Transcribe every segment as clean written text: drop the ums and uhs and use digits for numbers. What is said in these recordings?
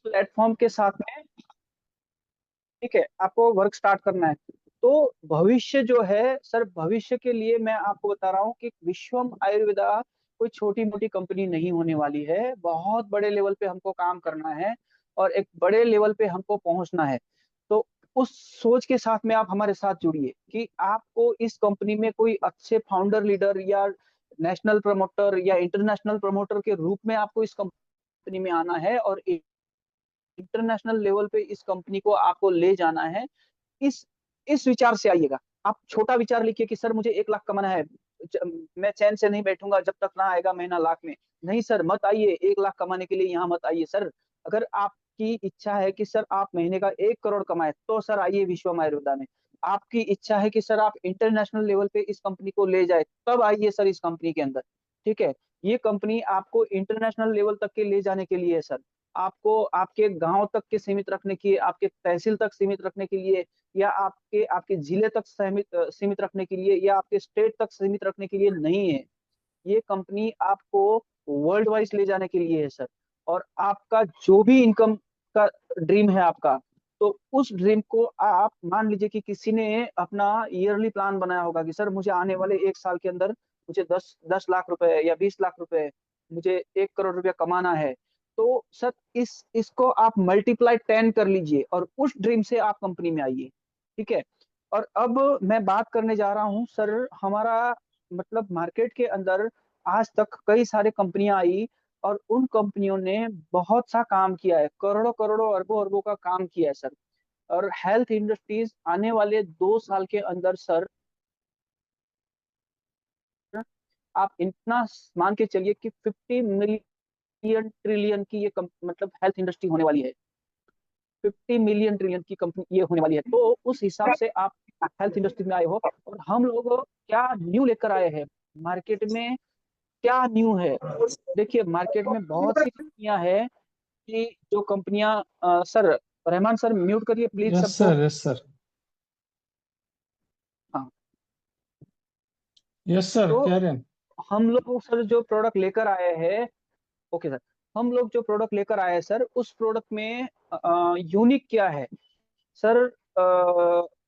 Platform के साथ में, ठीक है, आपको वर्क स्टार्ट करना है। तो भविष्य जो है सर, भविष्य के लिए मैं आपको बता रहा हूँ कि विश्वम आयुर्वेदा कोई छोटी मोटी कंपनी नहीं होने वाली है। बहुत बड़े लेवल पे हमको काम करना है और एक बड़े लेवल पे हमको पहुंचना है। तो उस सोच के साथ में आप हमारे साथ जुड़िए कि आपको इस कंपनी में कोई अच्छे फाउंडर लीडर या नेशनल प्रमोटर या इंटरनेशनल प्रमोटर के रूप में आपको इस कंपनी में आना है और इंटरनेशनल लेवल पे इस कंपनी को आपको ले जाना है। इस इस विचार से आइएगा। आप छोटा विचार लिखिए कि सर मुझे 1 लाख कमाना है, मैं चैन से नहीं बैठूंगा जब तक ना आएगा महीना लाख में। नहीं सर, मत आइए 1 लाख कमाने के लिए, यहाँ मत आइए सर। अगर आपकी इच्छा है कि सर आप महीने का 1 करोड़ कमाए तो सर आइए विश्वम आयुर्वेदा में। आपकी इच्छा है कि सर आप इंटरनेशनल लेवल पे इस कंपनी को ले जाए, तब आइए सर इस कंपनी के अंदर। ठीक है, ये कंपनी आपको इंटरनेशनल लेवल तक के ले जाने के लिए है सर। आपको आपके गांव तक के सीमित रखने की, आपके तहसील तक सीमित रखने के लिए, या आपके आपके जिले तक सीमित रखने के लिए, या आपके स्टेट तक सीमित रखने के लिए नहीं है। ये कंपनी आपको वर्ल्ड वाइज ले जाने के लिए है सर। और आपका जो भी इनकम का ड्रीम है आपका, तो उस ड्रीम को आप मान लीजिए कि किसी ने अपना ईयरली प्लान बनाया होगा कि सर मुझे आने वाले 1 साल के अंदर मुझे 10 10 लाख रुपए या 20 लाख रुपए, मुझे 1 करोड़ रुपया कमाना है। तो सर इसको आप मल्टीप्लाई 10 कर लीजिए और उस ड्रीम से आप कंपनी में आइए। ठीक है। और अब मैं बात करने जा रहा हूँ सर, हमारा मतलब मार्केट के अंदर आज तक कई सारे कंपनियां आई और उन कंपनियों ने बहुत सा काम किया है, करोड़ों करोड़ों अरबों अरबों का काम किया है सर। और हेल्थ इंडस्ट्रीज आने वाले 2 साल के अंदर सर, आप इतना मान के चलिए कि 50 मिलियन ट्रिलियन की ये मतलब हेल्थ इंडस्ट्री होने वाली है। 50 मिलियन ट्रिलियन की कंपनी ये होने वाली है। तो उस हिसाब से आप हेल्थ इंडस्ट्री में आए हो, और हम लोग क्या न्यू लेकर आए हैं मार्केट में। क्या न्यू है, देखिए मार्केट में बहुत सी कंपनियां हैं कि जो कंपनियां सर, रहमान सर म्यूट करिए प्लीज यस सबको। Sir, yes sir. हाँ। यस सर, तो कह रहे हैं। हम लोग सर जो प्रोडक्ट लेकर आए हैं, ओके सर, हम लोग जो प्रोडक्ट लेकर आए हैं सर, उस प्रोडक्ट में यूनिक क्या है सर।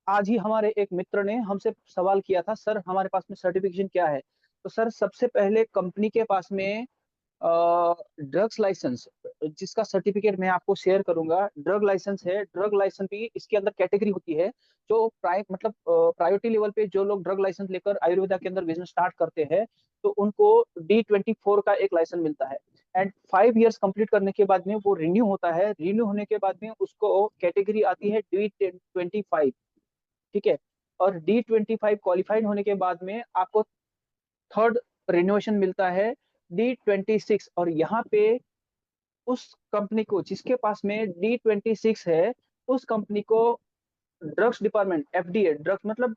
आज ही हमारे एक मित्र ने हमसे सवाल किया था, सर हमारे पास में सर्टिफिकेशन क्या है। तो सर सबसे पहले कंपनी के पास में ड्रग्स लाइसेंस, जिसका सर्टिफिकेट मैं आपको शेयर करूंगा, ड्रग लाइसेंस है। ड्रग लाइसेंस भी इसके अंदर कैटेगरी होती है। जो मतलब प्रायोरिटी लेवल पे जो लोग ड्रग लाइसेंस लेकर आयुर्वेदा के अंदर बिजनेस स्टार्ट करते हैं, तो उनको D24 का एक लाइसेंस मिलता है। एंड 5 इयर्स कंप्लीट करने के बाद में वो रिन्यू होता है। रिन्यू होने के बाद में उसको कैटेगरी आती है D25। ठीक है। और D25 क्वालिफाइड होने के बाद में आपको थर्ड रिनोवेशन मिलता है, D26। और यहाँ पे उस कंपनी को जिसके पास में D26 है, उस कंपनी को ड्रग्स डिपार्टमेंट, FDA, ड्रग्स मतलब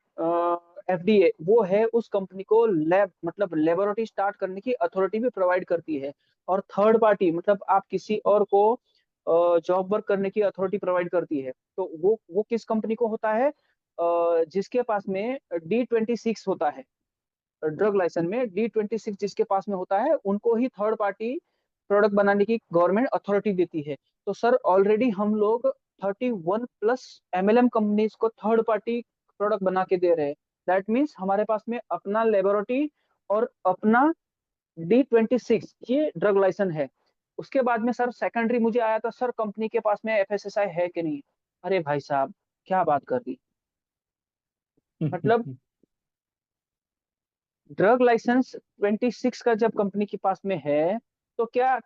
FDA, वो है उस कंपनी को लैब मतलब लेबोरेटरी स्टार्ट करने की अथॉरिटी भी प्रोवाइड करती है। और थर्ड पार्टी मतलब आप किसी और को जॉब वर्क करने की अथॉरिटी प्रोवाइड करती है। तो वो किस कंपनी को होता है, जिसके पास में D26 होता है। ड्रग लाइसेंस में D26 जिसके पास में होता है, उनको ही थर्ड पार्टी प्रोडक्ट बनाने की गवर्नमेंट अथॉरिटी देती है। तो सर ऑलरेडी हम लोग 31+ MLM कंपनीज को थर्ड पार्टी प्रोडक्ट बना के दे रहे हैं। दैट मीन्स हमारे पास में अपना लेबोरेटरी और अपना D26 ये ड्रग लाइसेंस है। उसके बाद में सर सेकेंडरी मुझे आया था, सर कंपनी के पास में FSSAI है कि नहीं। अरे भाई साहब, क्या बात कर दी। मतलब ड्रग लाइसेंस 26 का जब कंपनी के पास में है, तो क्या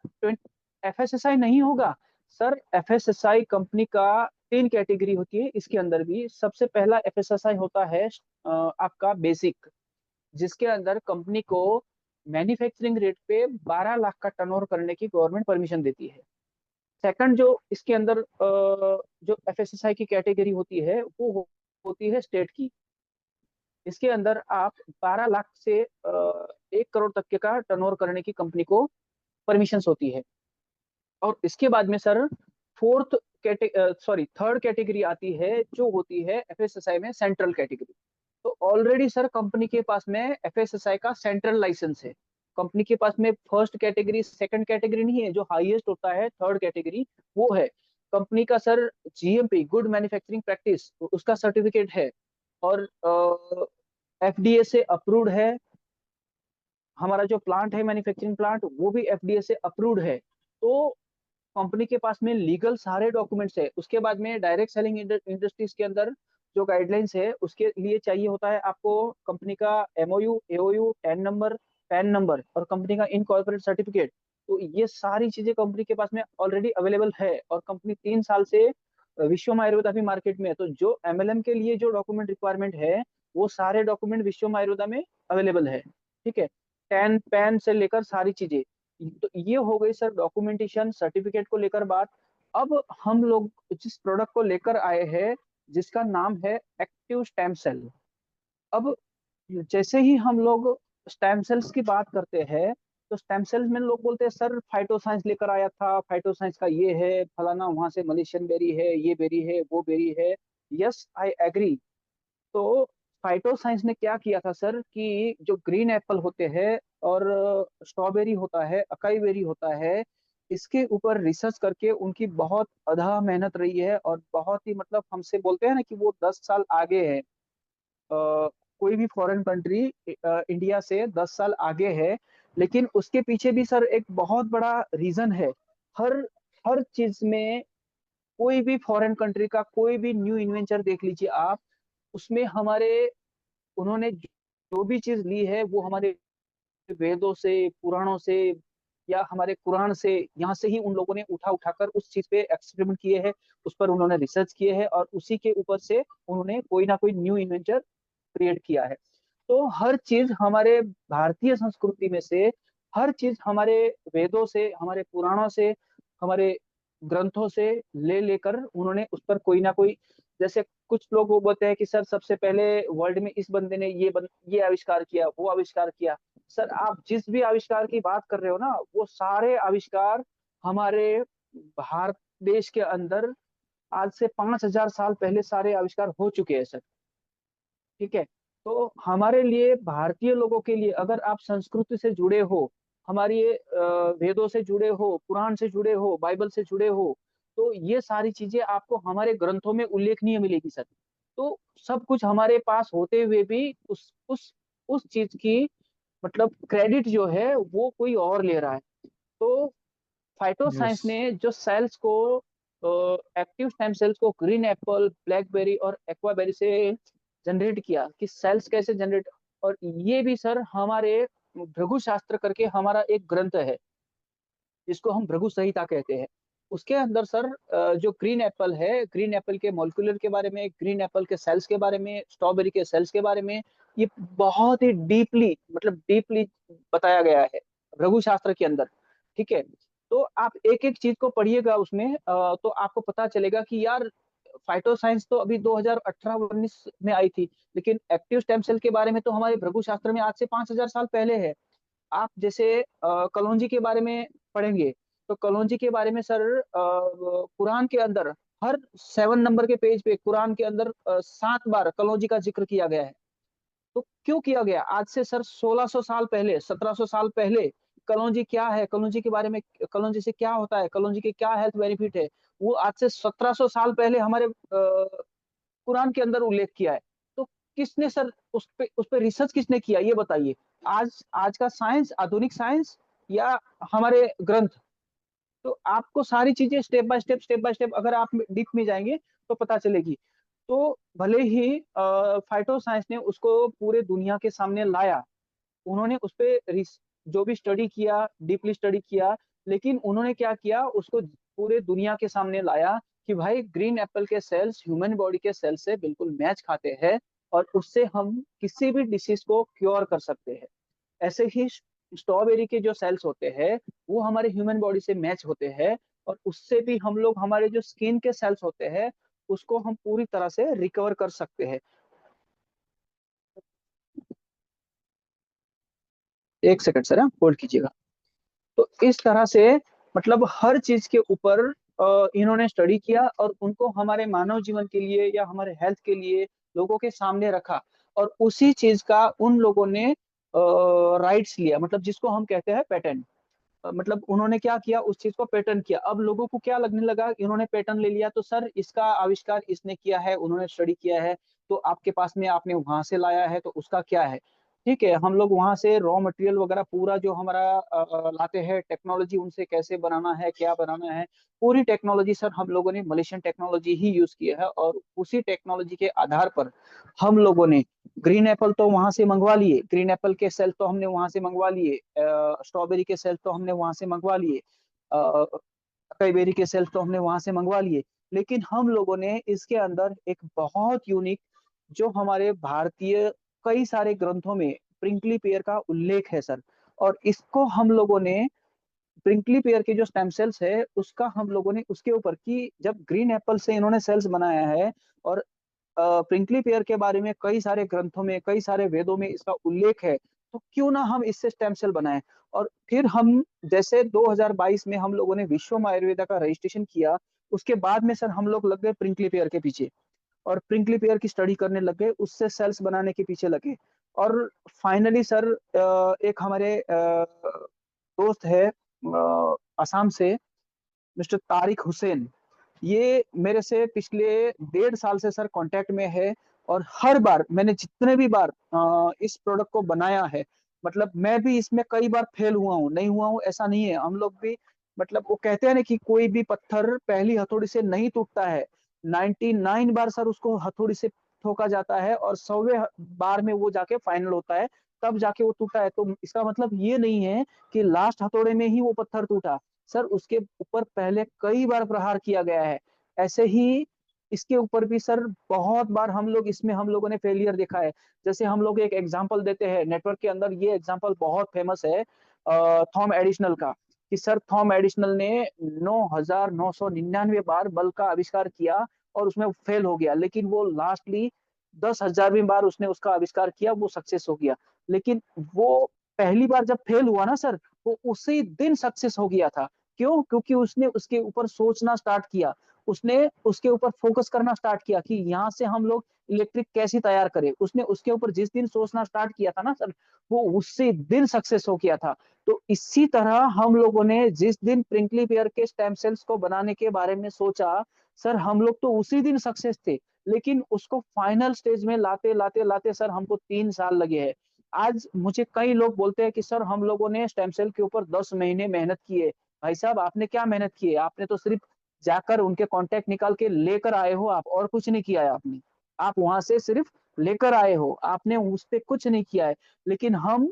FSSAI नहीं होगा। सर FSSAI कंपनी का 3 कैटेगरी होती है। इसके अंदर भी सबसे पहला FSSAI होता है आपका बेसिक, जिसके अंदर कंपनी को मैन्युफैक्चरिंग रेट पे 12 लाख का टर्नओवर करने की गवर्नमेंट परमिशन देती है। सेकंड जो इसके अंदर जो FSSAI की कैटेगरी होती है, वो होती है स्टेट की। इसके अंदर आप 12 लाख से 1 करोड़ तक के का टर्नओवर करने की कंपनी को परमिशन होती है। और इसके बाद में सर फोर्थ थर्ड कैटेगरी आती है, जो होती है FSSAI में सेंट्रल कैटेगरी। तो ऑलरेडी सर कंपनी के पास में FSSAI का सेंट्रल लाइसेंस है। कंपनी के पास में फर्स्ट कैटेगरी सेकंड कैटेगरी नहीं है, जो हाईएस्ट होता है थर्ड कैटेगरी वो है। कंपनी का sir GMP, good manufacturing practice, उसका सर्टिफिकेट है, और एफडीए से अप्रूव्ड है। हमारा जो प्लांट है, मैन्युफैक्चरिंग प्लांट, वो भी एफडीए से अप्रूव्ड है। तो कंपनी के पास में लीगल सारे डॉक्यूमेंट्स है। उसके बाद में डायरेक्ट सेलिंग इंडस्ट्रीज के अंदर जो गाइडलाइंस है, उसके लिए चाहिए होता है आपको कंपनी का MOU, AOU, TAN number, PAN number, और कंपनी का इनकॉर्पोरेट सर्टिफिकेट। तो ये सारी चीजें कंपनी के पास में ऑलरेडी अवेलेबल है, और कंपनी 3 साल से विश्वम आयुर्वेदा भी मार्केट में है। तो जो एमएलएम के लिए जो डॉक्यूमेंट रिक्वायरमेंट है, वो सारे डॉक्यूमेंट विश्वम आयुर्वेदा में अवेलेबल है। ठीक है, टैन पैन से लेकर सारी चीजें। तो ये हो गई सर डॉक्यूमेंटेशन सर्टिफिकेट को लेकर बात। अब हम लोग जिस प्रोडक्ट को लेकर आए हैं, जिसका नाम है एक्टिव स्टेम सेल। अब जैसे ही हम लोग स्टेम सेल्स की बात करते हैं, तो स्टेम सेल्स में लोग बोलते हैं सर फाइटोसाइंस लेकर आया था, फाइटोसाइंस का ये है, फलाना वहां से मलेशियन बेरी है, ये बेरी है, वो बेरी है। Yes, I agree. तो फाइटोसाइंस ने क्या किया था सर, कि जो ग्रीन एप्पल होते हैं, और स्ट्रॉबेरी होता है, अकाई बेरी होता है, इसके ऊपर रिसर्च करके उनकी बहुत अथाह मेहनत रही है, और बहुत ही मतलब हमसे बोलते हैं ना कि वो 10 साल आगे है। कोई भी फॉरेन कंट्री इंडिया से 10 साल आगे है। लेकिन उसके पीछे भी सर एक बहुत बड़ा रीजन है। हर हर चीज में, कोई भी फॉरेन कंट्री का कोई भी न्यू इन्वेंचर देख लीजिए आप, उसमें हमारे, उन्होंने जो भी चीज ली है, वो हमारे वेदों से, पुराणों से, या हमारे कुरान से, यहाँ से ही उन लोगों ने उठा उठाकर उस चीज पे एक्सपेरिमेंट किए हैं, उस पर उन्होंने रिसर्च किए हैं, और उसी के ऊपर से उन्होंने कोई ना कोई न्यू इन्वेंटर क्रिएट किया है। तो हर चीज हमारे भारतीय संस्कृति में से, हर चीज हमारे वेदों से, हमारे पुराणों से, हमारे ग्रंथों से ले लेकर उन्होंने उस पर कोई ना कोई, जैसे कुछ लोग वो बोलते हैं कि सर सबसे पहले वर्ल्ड में इस बंदे ने ये आविष्कार किया, वो आविष्कार किया। सर आप जिस भी आविष्कार की बात कर रहे हो ना, वो सारे आविष्कार हमारे भारत देश के अंदर आज से 5,000 साल पहले सारे आविष्कार हो चुके हैं सर। ठीक है। तो हमारे लिए, भारतीय लोगों के लिए, अगर आप संस्कृति से जुड़े हो, हमारी वेदों से जुड़े हो, पुराण से जुड़े हो, बाइबल से जुड़े हो, तो ये सारी चीजें आपको हमारे ग्रंथों में उल्लेखनीय मिलेगी सर। तो सब कुछ हमारे पास होते हुए भी उस चीज की मतलब क्रेडिट जो है वो कोई और ले रहा है। तो यस। फाइटोसाइंस ने जो सेल्स को, एक्टिव स्टेम सेल्स को ग्रीन एप्पल, ब्लैकबेरी और एक्वाबेरी से जनरेट किया, कि सेल्स कैसे जनरेट। और ये भी सर हमारे भृगु शास्त्र करके हमारा एक ग्रंथ है, जिसको हम भृगु संहिता कहते हैं। उसके अंदर सर जो ग्रीन एप्पल है, ग्रीन एप्पल के मॉलिक्यूलर के बारे में, ग्रीन एप्पल के सेल्स के बारे में, स्ट्रॉबेरी के सेल्स के बारे में, ये बहुत ही डीपली, मतलब डीपली बताया गया है भृगु शास्त्र के अंदर। ठीक है। तो आप एक एक चीज को पढ़िएगा उसमें, तो आपको पता चलेगा कि यार फाइटोसाइंस तो अभी 2018-19 में आई थी, लेकिन एक्टिव स्टेम सेल के बारे में तो हमारे भृगु शास्त्र में आज से 5,000 साल पहले है। आप जैसे कलौंजी के बारे में पढ़ेंगे, तो कलौंजी के बारे में सर कुरान के अंदर हर 7 नंबर के पेज पे कुरान के अंदर 7 बार कलौंजी का जिक्र किया गया है। तो क्यों किया गया? आज से सर 1600 साल पहले, 1700 साल पहले कलौंजी क्या है, कलौंजी के बारे में, कलौंजी से क्या होता है, कलौंजी के क्या हेल्थ बेनिफिट है, वो आज से 1700 साल पहले हमारे कुरान के अंदर उल्लेख किया है। तो किसने सर उस पे रिसर्च किसने किया, ये बताइए। आज आज का साइंस, आधुनिक साइंस, या हमारे ग्रंथ? तो आपको सारी चीजें स्टेप बाय स्टेप अगर आप डीप में जाएंगे तो पता चलेगी। तो भले ही फाइटो साइंस ने उसको पूरे दुनिया के सामने लाया, उन्होंने उस पे जो भी स्टडी किया, डीपली स्टडी किया, लेकिन उन्होंने क्या किया, उसको पूरे दुनिया के सामने लाया कि भाई ग्रीन एप्पल के सेल्स ह्यूमन बॉडी के सेल से बिल्कुल मैच खाते हैं, और उससे हम किसी भी डिसीज को क्योर कर सकते हैं। ऐसे ही स्ट्रॉबेरी के जो सेल्स होते हैं, वो हमारे ह्यूमन बॉडी से मैच होते हैं, और उससे भी हम लोग, हमारे जो स्किन के सेल्स होते हैं, उसको हम पूरी तरह से रिकवर कर सकते हैं। एक सेकंड सर, होल्ड कीजिएगा। तो इस तरह से मतलब हर चीज के ऊपर इन्होंने स्टडी किया, और उनको हमारे मानव जीवन के लिए या हमारे हेल्थ के लिए लोगों के सामने रखा, और उसी चीज का उन लोगों ने राइट्स लिया, मतलब जिसको हम कहते हैं पेटेंट। मतलब उन्होंने क्या किया, उस चीज को पैटर्न किया। अब लोगों को क्या लगने लगा, इन्होंने पैटर्न ले लिया तो सर इसका आविष्कार इसने किया है, उन्होंने स्टडी किया है, तो आपके पास में आपने वहां से लाया है तो उसका क्या है। ठीक है, हम लोग वहां से रॉ मटेरियल वगैरह पूरा जो हमारा लाते हैं, टेक्नोलॉजी उनसे कैसे बनाना है, क्या बनाना है, पूरी टेक्नोलॉजी सर हम लोगों ने मलेशियन टेक्नोलॉजी ही यूज किया है। और उसी टेक्नोलॉजी के आधार पर हम लोगों ने ग्रीन एप्पल तो वहां से मंगवा लिए, ग्रीन एप्पल के सेल तो हमने वहां से मंगवा लिए, स्ट्रॉबेरी के सेल तो हमने वहां से मंगवा लिए, कई बेरी के सेल तो हमने वहां से मंगवा लिए। लेकिन हम लोगों ने इसके अंदर एक बहुत यूनिक, जो हमारे भारतीय कई सारे ग्रंथों में प्रिंकली पेयर का उल्लेख है सर, और इसको हम लोगों ने प्रिंकली पेयर के जो स्टेम सेल्स है उसका हम लोगों ने उसके ऊपर की, जब ग्रीन एप्पल से इन्होंने सेल्स बनाया है, और प्रिंकली पेयर के बारे में कई सारे ग्रंथों में, कई सारे वेदों में इसका उल्लेख है, तो क्यों ना हम इससे स्टेम सेल बनाएं। और फिर हम जैसे 2022 में हम लोगों ने विश्व में आयुर्वेदा का रजिस्ट्रेशन किया, उसके बाद में सर हम लोग लग गए प्रिंकली पेयर के पीछे, और प्रिंकली पेयर की स्टडी करने लग गए, उससे सेल्स बनाने के पीछे लगे। और फाइनली सर एक हमारे दोस्त है असम से, मिस्टर तारिक हुसैन, ये मेरे से पिछले 1.5 साल से सर कांटेक्ट में है। और हर बार मैंने जितने भी बार इस प्रोडक्ट को बनाया है, मतलब मैं भी इसमें कई बार फेल हुआ हूँ, नहीं हुआ हूँ ऐसा नहीं है, हम लोग भी, मतलब वो कहते हैं ना कि कोई भी पत्थर पहली हथौड़ी से नहीं टूटता है, 99 बार सर उसको हथौड़ी से ठोका जाता है, और 100वें बार में वो जाके फाइनल होता है, तब जाके वो टूटा है। तो इसका मतलब ये नहीं है कि लास्ट हथौड़े में ही वो पत्थर टूटा, सर उसके ऊपर पहले कई बार प्रहार किया गया है। ऐसे ही इसके ऊपर भी सर बहुत बार हम लोग, इसमें हम लोगों ने फेलियर देखा है। जैसे हम लोग एक एग्जांपल देते हैं नेटवर्क के अंदर, ये एग्जांपल बहुत फेमस है थॉम एडिशनल का, कि सर थॉम एडिशनल ने 9,999 बार बल्ब का आविष्कार किया और उसमें फेल हो गया, लेकिन वो लास्टली 10,000वीं बार उसने उसका आविष्कार किया, वो सक्सेस हो गया। लेकिन वो पहली बार जब फेल हुआ ना सर, वो उसी दिन सक्सेस हो गया था। क्यों? क्योंकि उसने उसके ऊपर सोचना स्टार्ट किया, उसने उसके ऊपर फोकस करना स्टार्ट किया कि यहाँ से हम लोग इलेक्ट्रिक कैसे तैयार करें। उसने उसके ऊपर जिस दिन सोचना स्टार्ट किया था ना सर, वो उसी दिन सक्सेस हो गया था। तो इसी तरह हम लोगों ने जिस दिन प्रिंकली पेयर के स्टेम सेल्स को बनाने के बारे में सोचा, सर हम लोग तो उसी दिन सक्सेस थे, लेकिन उसको फाइनल स्टेज में लाते लाते लाते सर हमको 3 साल लगे हैं। आज मुझे कई लोग बोलते हैं कि सर हम लोगों ने स्टेम सेल के ऊपर 10 महीने मेहनत की है। भाई साहब आपने क्या मेहनत की है? आपने तो सिर्फ जाकर उनके कांटेक्ट निकाल के लेकर आए हो, आप और कुछ नहीं किया है आपने। आप वहां से सिर्फ लेकर आए हो, आपने उस पे कुछ नहीं किया है। लेकिन हम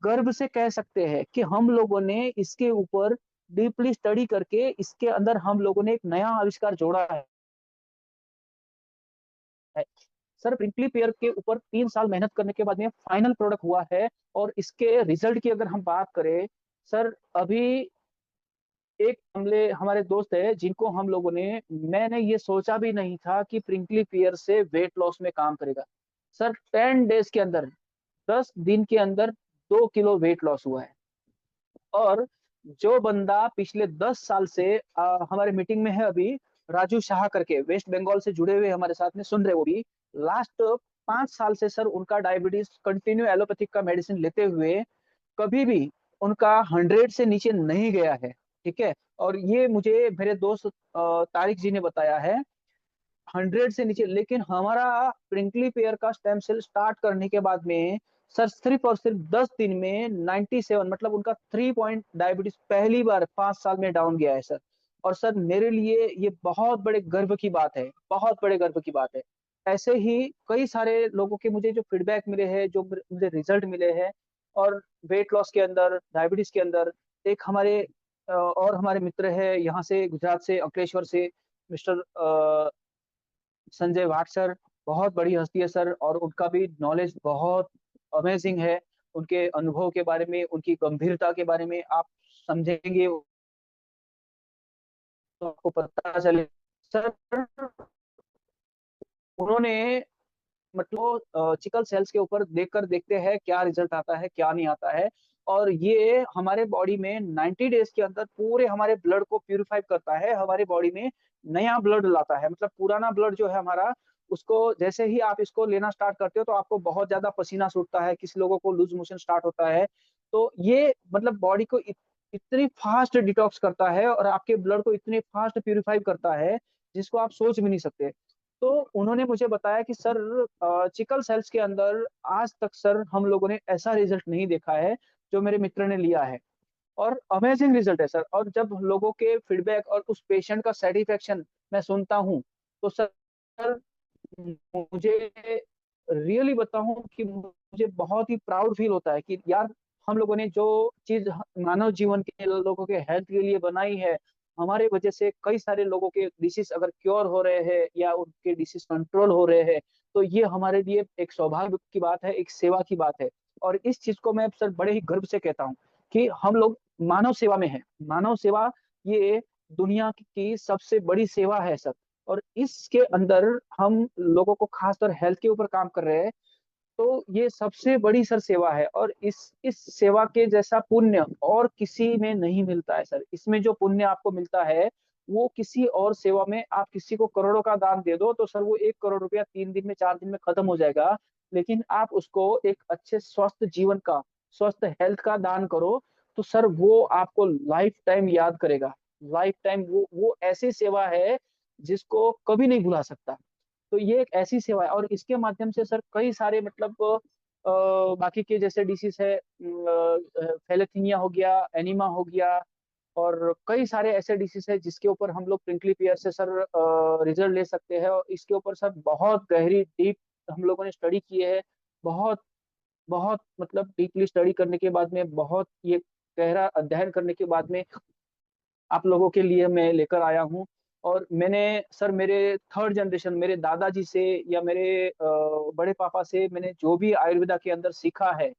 गर्व से कह सकते हैं कि हम लोगों ने इसके ऊपर डीपली स्टडी करके इसके अंदर हम लोगों ने एक नया आविष्कार जोड़ा है। सर प्रिंकली पेयर के ऊपर 3 साल मेहनत करने के बाद में फाइनल प्रोडक्ट हुआ है। और इसके रिजल्ट की अगर हम बात करें सर, अभी एक हमले हमारे दोस्त है जिनको हम लोगों ने, मैंने ये सोचा भी नहीं था कि प्रिंकली पेयर से वेट लॉस में काम करेगा। सर 10 डेज के अंदर, 10 दिन के अंदर 2 किलो वेट लॉस हुआ है। और जो बंदा पिछले 10 साल से हमारे मीटिंग में है अभी, राजू शाह करके, वेस्ट बंगाल से जुड़े हुए हमारे साथ में सुन रहे, वो भी लास्ट 5 साल से सर उनका डायबिटीज कंटिन्यू एलोपैथिक का मेडिसिन लेते हुए कभी भी उनका 100 से नीचे नहीं गया है। ठीक है, और ये मुझे मेरे दोस्त तारिक जी ने बताया है, 100 से नीचे। लेकिन हमारा प्रिंकली पेयर का स्टेम सेल स्टार्ट करने के बाद में सर सिर्फ और सिर्फ 10 दिन में 97, मतलब उनका 3 पॉइंट डायबिटीज पहली बार 5 साल में डाउन गया है सर। और सर मेरे लिए ये बहुत बड़े गर्व की बात है, बहुत बड़े गर्व की बात है। ऐसे ही कई सारे लोगों के मुझे जो फीडबैक मिले हैं, जो मुझे रिजल्ट मिले हैं, और वेट लॉस के अंदर, डायबिटीज के अंदर, एक हमारे और हमारे मित्र है यहाँ से गुजरात से, अंकलेश्वर से, मिस्टर संजय वाट सर, बहुत बड़ी हस्ती है सर, और उनका भी नॉलेज बहुत अमेजिंग है। उनके अनुभव के बारे में, उनकी गंभीरता के बारे में आप समझेंगे तो आपको पता चले सर। उन्होंने, मतलब चिकल सेल्स के ऊपर देखकर देखते हैं क्या रिजल्ट आता है, क्या नहीं आता है। और ये हमारे बॉडी में 90 डेज के अंदर पूरे हमारे ब्लड को प्यूरिफाई करता है, हमारे बॉडी में नया ब्लड लाता है। मतलब पुराना ब्लड जो है हमारा, उसको जैसे ही आप इसको लेना स्टार्ट करते हो तो आपको बहुत ज्यादा पसीना छूटता है, किसी लोगों को लूज मोशन स्टार्ट होता है। तो ये मतलब बॉडी को इतनी फास्ट डिटॉक्स करता है और आपके ब्लड को इतनी फास्ट प्यूरिफाई करता है जिसको आप सोच भी नहीं सकते। तो उन्होंने मुझे बताया कि सर चिकल सेल्स के अंदर आज तक सर हम लोगों ने ऐसा रिजल्ट नहीं देखा है जो मेरे मित्र ने लिया है, और अमेजिंग रिजल्ट है सर। और जब लोगों के फीडबैक और उस पेशेंट का सेटिस्फेक्शन मैं सुनता हूँ तो सर मुझे रियली बताऊं कि मुझे बहुत ही प्राउड फील होता है कि यार हम लोगों ने जो चीज मानव जीवन के लोगों के हेल्थ के लिए बनाई है, हमारे वजह से कई सारे लोगों के डिसीज अगर क्योर हो रहे हैं या उनके डिसीज कंट्रोल हो रहे हैं, तो ये हमारे लिए एक सौभाग्य की बात है, एक सेवा की बात है। और इस चीज को मैं सर बड़े ही गर्व से कहता हूँ कि हम लोग मानव सेवा में हैं। मानव सेवा ये दुनिया की सबसे बड़ी सेवा है सर। और इसके अंदर हम लोगों को खासकर हेल्थ के ऊपर काम कर रहे हैं, तो ये सबसे बड़ी सर सेवा है। और इस सेवा के जैसा पुण्य और किसी में नहीं मिलता है सर। इसमें जो पुण्य आपको मिलता है वो किसी और सेवा में, आप किसी को करोड़ों का दान दे दो तो सर वो 1 करोड़ रुपया 3 दिन में 4 दिन में खत्म हो जाएगा। लेकिन आप उसको एक अच्छे स्वस्थ जीवन का, स्वस्थ हेल्थ का दान करो तो सर वो आपको लाइफ टाइम याद करेगा। लाइफ टाइम वो ऐसी सेवा है जिसको कभी नहीं भुला सकता। तो ये एक ऐसी सेवा है और इसके माध्यम से सर कई सारे मतलब बाकी के जैसे डिसीज है, थैलेसीमिया हो गया, एनीमा हो गया, और कई सारे ऐसे डिसीज है जिसके ऊपर हम लोग प्रिंकली पेयर से सर रिजल्ट ले सकते हैं। और इसके ऊपर सर बहुत गहरी डीप हम लोगों ने स्टडी की है। बहुत बहुत मतलब डीपली स्टडी करने के बाद में, बहुत ये गहरा अध्ययन करने के बाद में आप लोगों के लिए मैं लेकर आया हूँ। और मैंने सर मेरे थर्ड जनरेशन, मेरे दादाजी से या मेरे बड़े पापा से मैंने जो भी आयुर्वेदा के अंदर सीखा है,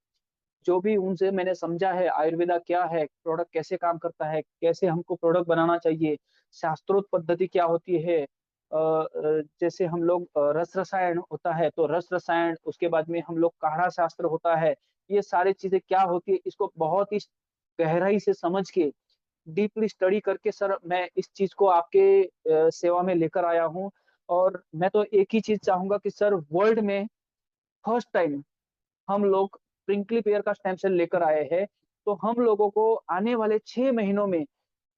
जो भी उनसे मैंने समझा है आयुर्वेदा क्या है, प्रोडक्ट कैसे काम करता है, कैसे हमको प्रोडक्ट बनाना चाहिए, शास्त्रोक्त पद्धति क्या होती है, जैसे हम लोग रस रसायन होता है तो रस रसायन, उसके बाद में हम लोग काढ़ा शास्त्र होता है, ये सारी चीजें क्या होती है, इसको बहुत ही गहराई से समझ के डीपली स्टडी करके सर मैं इस चीज को आपके सेवा में लेकर आया हूँ। और मैं तो एक ही चीज चाहूंगा कि सर वर्ल्ड में फर्स्ट टाइम हम लोग प्रिंकली पेयर का स्टेम सेल लेकर आए हैं। तो हम लोगों को आने वाले 6 महीनों में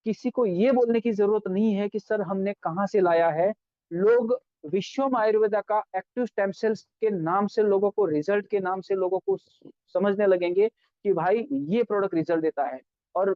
किसी को ये बोलने की जरूरत नहीं है कि सर हमने कहाँ से लाया है। लोग विश्वम आयुर्वेदा का एक्टिव स्टेम सेल्स के नाम से लोगों को, रिजल्ट के नाम से लोगों को समझने लगेंगे कि भाई ये प्रोडक्ट रिजल्ट देता है। और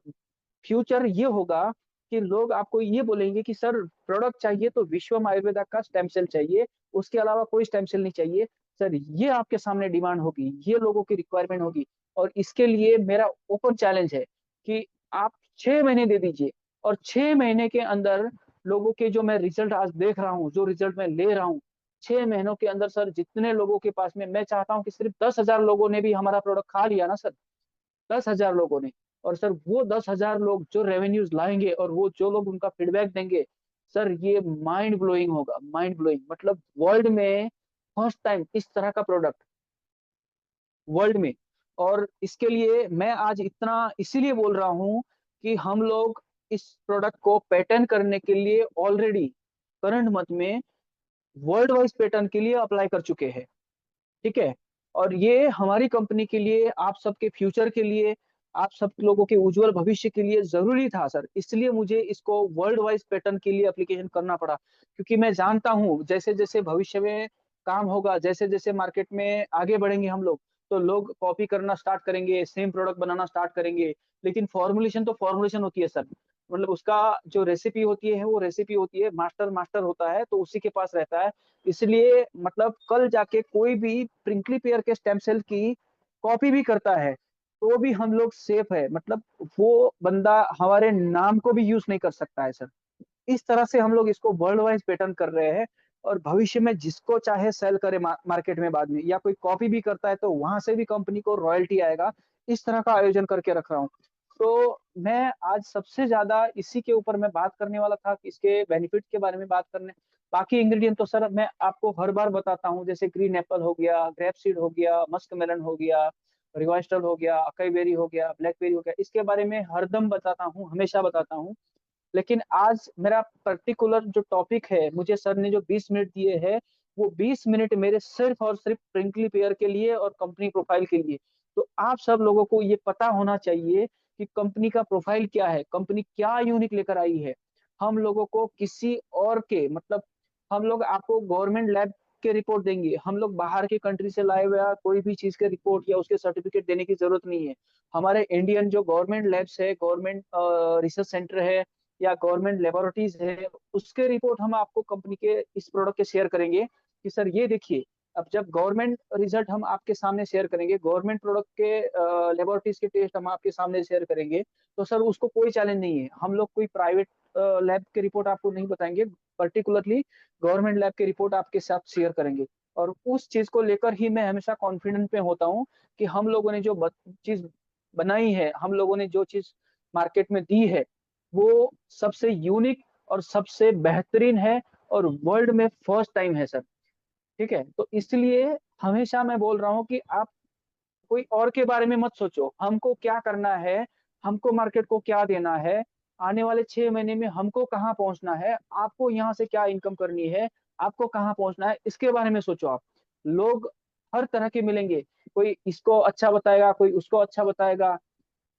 फ्यूचर ये होगा कि लोग आपको ये बोलेंगे कि सर प्रोडक्ट चाहिए तो विश्वम आयुर्वेदा का स्टेम सेल चाहिए, उसके अलावा कोई स्टेम सेल नहीं चाहिए। सर ये आपके सामने डिमांड होगी, ये लोगों की रिक्वायरमेंट होगी। और इसके लिए मेरा ओपन चैलेंज है कि आप 6 महीने दे दीजिए, और 6 महीने के अंदर लोगों के जो मैं रिजल्ट आज देख रहा हूँ, जो रिजल्ट मैं ले रहा हूँ, 6 महीनों के अंदर सर जितने लोगों के पास में, मैं चाहता हूँ कि सिर्फ 10,000 लोगों ने भी हमारा प्रोडक्ट खा लिया ना सर, 10,000 लोगों ने, और सर वो 10,000 लोग जो रेवेन्यूज लाएंगे और वो जो लोग उनका फीडबैक देंगे, सर ये माइंड ब्लोइंग होगा, माइंड ब्लोइंग। मतलब वर्ल्ड में फर्स्ट टाइम इस तरह का प्रोडक्ट वर्ल्ड में। और इसके लिए मैं आज इतना इसीलिए बोल रहा हूँ कि हम लोग इस प्रोडक्ट को पेटेंट करने के लिए ऑलरेडी करंट मंथ में वर्ल्ड वाइज पेटेंट के लिए अप्लाई कर चुके हैं। ठीक है। और ये हमारी कंपनी के लिए, आप सबके फ्यूचर के लिए, आप सब लोगों के उज्जवल भविष्य के लिए जरूरी था सर। इसलिए मुझे इसको वर्ल्ड वाइज पैटर्न के लिए एप्लीकेशन करना पड़ा, क्योंकि मैं जानता हूँ जैसे जैसे भविष्य में काम होगा, जैसे जैसे मार्केट में आगे बढ़ेंगे हम लोग, तो लोग कॉपी करना स्टार्ट करेंगे, सेम प्रोडक्ट बनाना स्टार्ट करेंगे। लेकिन फॉर्मुलेशन तो फॉर्मुलेशन होती है सर, मतलब उसका जो रेसिपी होती है वो रेसिपी होती है, मास्टर मास्टर होता है तो उसी के पास रहता है। इसलिए मतलब कल जाके कोई भी प्रिंकली पेयर के स्टेम सेल की कॉपी भी करता है तो भी हम लोग सेफ है, मतलब वो बंदा हमारे नाम को भी यूज नहीं कर सकता है सर। इस तरह से हम लोग इसको वर्ल्ड वाइज पैटर्न कर रहे हैं। और भविष्य में जिसको चाहे सेल करे मार्केट में बाद में, या कोई कॉपी भी करता है तो वहां से भी कंपनी को रॉयल्टी आएगा। इस तरह का आयोजन करके रख रहा हूँ। तो मैं आज सबसे ज्यादा इसी के ऊपर मैं बात करने वाला था कि इसके बेनिफिट के बारे में बात करने। बाकी इंग्रेडिएंट तो सर मैं आपको हर बार बताता हूँ, जैसे ग्रीन एप्पल हो गया, ग्रेप सीड हो गया, मस्क मेलन हो गया, रिवाइस्टल हो गया, अकाई बेरी हो गया, ब्लैकबेरी हो गया, इसके बारे में हरदम बताता हूँ, हमेशा बताता हूँ। लेकिन आज मेरा पर्टिकुलर जो टॉपिक है, मुझे सर ने जो 20 मिनट दिए हैं, वो 20 मिनट मेरे सिर्फ और सिर्फ प्रिंकली पेयर के लिए और कंपनी प्रोफाइल के लिए। तो आप सब लोगों को ये पता होना चाहिए कि कंपनी का प्रोफाइल क्या है, कंपनी क्या यूनिक लेकर आई है। हम लोगों को किसी और के मतलब हम लोग आपको गवर्नमेंट लैब के रिपोर्ट देंगे, हम लोग बाहर के कंट्री से लाए हुए या कोई भी चीज के रिपोर्ट या उसके सर्टिफिकेट देने की जरूरत नहीं है। हमारे इंडियन जो गवर्नमेंट लैब्स है, गवर्नमेंट रिसर्च सेंटर है या गवर्नमेंट लेबोरेटरीज है, उसके रिपोर्ट हम आपको कंपनी के इस प्रोडक्ट के शेयर करेंगे कि सर ये देखिए। अब जब गवर्नमेंट रिजल्ट हम आपके सामने शेयर करेंगे, गवर्नमेंट प्रोडक्ट के लेबोरेटरीज के टेस्ट हम आपके सामने शेयर करेंगे, तो सर उसको कोई चैलेंज नहीं है। हम लोग कोई प्राइवेट लैब के रिपोर्ट आपको नहीं बताएंगे, पर्टिकुलरली गवर्नमेंट लैब के रिपोर्ट आपके साथ शेयर करेंगे। और उस चीज को लेकर ही मैं हमेशा कॉन्फिडेंट पे होता हूँ कि हम लोगों ने जो चीज बनाई है, हम लोगों ने जो चीज मार्केट में दी है, वो सबसे यूनिक और सबसे बेहतरीन है और वर्ल्ड में फर्स्ट टाइम है सर। ठीक है, तो इसलिए हमेशा मैं बोल रहा हूँ कि आप कोई और के बारे में मत सोचो, हमको क्या करना है, हमको मार्केट को क्या देना है, आने वाले 6 महीने में हमको कहाँ पहुंचना है, आपको यहाँ से क्या इनकम करनी है, आपको कहाँ पहुंचना है, इसके बारे में सोचो आप। लोग हर तरह के मिलेंगे, कोई इसको अच्छा बताएगा, कोई उसको अच्छा बताएगा,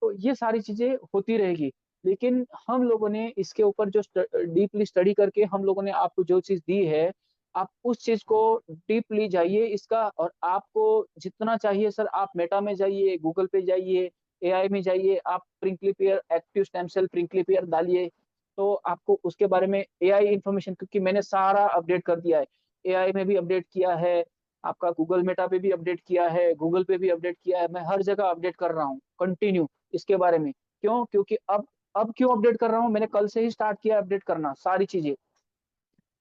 तो ये सारी चीजें होती रहेगी। लेकिन हम लोगों ने इसके ऊपर जो डीपली स्टडी करके हम लोगों ने आपको जो चीज दी है, आप उस चीज को डीपली जाइए इसका, और आपको जितना चाहिए सर आप मेटा में जाइए, गूगल पे जाइए, एआई में जाइए, आप प्रिंक्लिपियर एक्टिव स्टेम सेल प्रिंक्लिपियर डालिए, तो आपको उसके बारे में एआई इंफॉर्मेशन, क्योंकि मैंने सारा अपडेट कर दिया है, एआई में भी अपडेट किया है, आपका गूगल मेटा पे भी अपडेट किया है, गूगल पे भी अपडेट किया है, मैं हर जगह अपडेट कर रहा हूँ कंटिन्यू इसके बारे में। क्यों? क्योंकि अब क्यों अपडेट कर रहा हूँ, मैंने कल से ही स्टार्ट किया अपडेट करना सारी चीजें।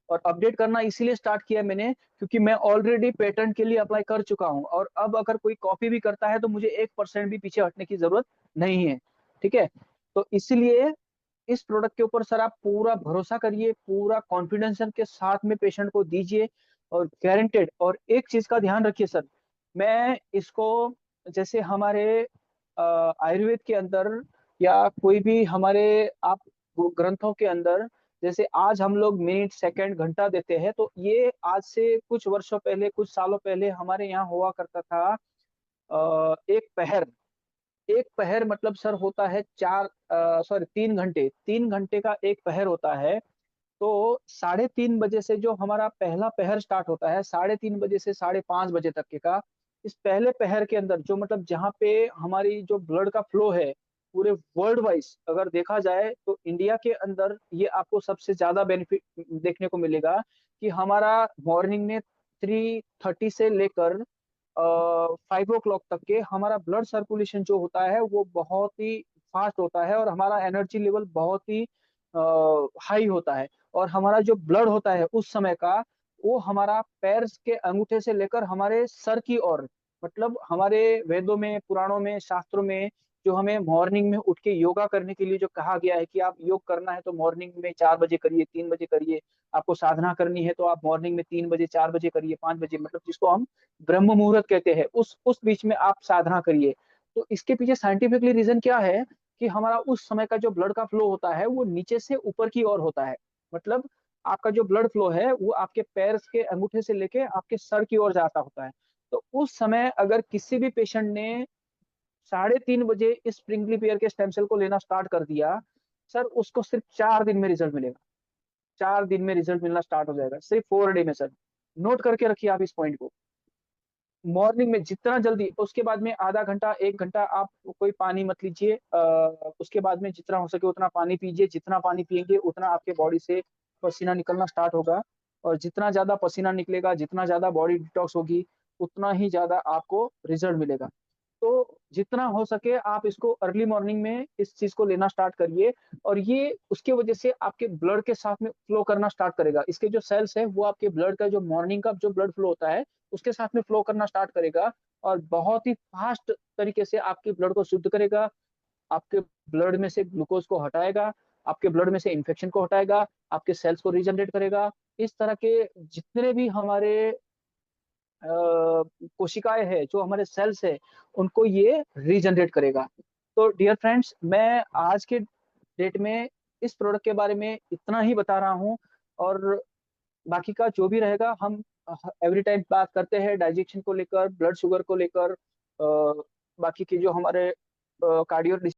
और अपडेट करना इसीलिए स्टार्ट किया मैंने क्योंकि मैं ऑलरेडी पेटेंट के लिए अप्लाई कर चुका हूँ, और अब अगर कोई कॉपी भी करता है तो मुझे 1% भी पीछे हटने की जरूरत नहीं है। ठीक है, तो इसलिए इस प्रोडक्ट के ऊपर सर आप पूरा भरोसा करिए, पूरा कॉन्फिडेंस के साथ में पेशेंट को दीजिए, और गारंटेड। और एक चीज का ध्यान रखिए सर, मैं इसको जैसे हमारे आयुर्वेद के अंदर या कोई भी हमारे आप ग्रंथों के अंदर, जैसे आज हम लोग मिनट सेकंड घंटा देते हैं, तो ये आज से कुछ वर्षों पहले, कुछ सालों पहले हमारे यहाँ हुआ करता था। एक पहर, एक पहर मतलब सर होता है 3 घंटे, 3 घंटे का एक पहर होता है। तो 3:30 बजे से जो हमारा पहला पहर स्टार्ट होता है, 3:30 बजे से 5:30 बजे तक के का, इस पहले पहर के अंदर जो मतलब जहाँ पे हमारी जो ब्लड का फ्लो है, पूरे वर्ल्ड वाइज अगर देखा जाए तो इंडिया के अंदर ये आपको सबसे ज्यादा बेनिफिट देखने को मिलेगा कि हमारा मॉर्निंग में 3:30 से लेकर 5 o'clock तक के हमारा ब्लड सर्कुलेशन जो होता है वो बहुत ही फास्ट होता है, और हमारा एनर्जी लेवल बहुत ही हाई होता है। और हमारा जो ब्लड होता है उस समय का, वो हमारा पैर के अंगूठे से लेकर हमारे सर की ओर, मतलब हमारे वेदों में, पुराणों में, शास्त्रों में जो हमें मॉर्निंग में उठ के योगा करने के लिए जो कहा गया है कि आप योग करना है तो मॉर्निंग में 4 बजे करिए, 3 बजे करिए, आपको साधना करनी है तो आप मॉर्निंग में 3 बजे, 4 बजे करिए, 5 बजे, मतलब जिसको हम ब्रह्म मुहूर्त कहते हैं, उस बीच में आप साधना करिए। तो इसके पीछे साइंटिफिकली रीजन क्या है कि हमारा उस समय का जो ब्लड का फ्लो होता है वो नीचे से ऊपर की ओर होता है। मतलब आपका जो ब्लड फ्लो है वो आपके पैर के अंगूठे से लेके आपके सर की ओर जाता होता है। तो उस समय अगर किसी भी पेशेंट ने 3:30 बजे इस स्प्रिंगली पेयर के स्टेम सेल को लेना स्टार्ट कर दिया, सर उसको सिर्फ 4 दिन में रिजल्ट मिलेगा। 4 दिन में रिजल्ट मिलना स्टार्ट हो जाएगा, सिर्फ 4 डे में सर। नोट करके रखिए आप इस पॉइंट को। मॉर्निंग में जितना जल्दी, उसके बाद में आधा घंटा 1 घंटा आप कोई पानी मत लीजिए, उसके बाद में जितना हो सके उतना पानी पीजिए, जितना पानी पिएंगे उतना आपके बॉडी से पसीना निकलना स्टार्ट होगा, और जितना ज्यादा पसीना निकलेगा, जितना ज्यादा बॉडी डिटॉक्स होगी, उतना ही ज्यादा आपको रिजल्ट मिलेगा। तो जितना हो सके आप इसको अर्ली मॉर्निंग में इस चीज को लेना स्टार्ट करिए, और ये उसके वजह से आपके ब्लड के साथ में फ्लो करना स्टार्ट करेगा। इसके जो सेल्स है वो आपके ब्लड का जो मॉर्निंग का जो ब्लड फ्लो होता है उसके साथ में फ्लो करना स्टार्ट करेगा, और बहुत ही फास्ट तरीके से आपके ब्लड को शुद्ध करेगा, आपके ब्लड में से ग्लूकोज को हटाएगा, आपके ब्लड में से इन्फेक्शन को हटाएगा, आपके सेल्स को रीजनरेट करेगा। इस तरह के जितने भी हमारे कोशिकाएं हैं, जो हमारे सेल्स है, उनको ये रीजनरेट करेगा। तो डियर फ्रेंड्स, मैं आज के डेट में इस प्रोडक्ट के बारे में इतना ही बता रहा हूँ, और बाकी का जो भी रहेगा हम एवरी टाइम बात करते हैं डाइजेशन को लेकर, ब्लड शुगर को लेकर, बाकी के जो हमारे कार्डियो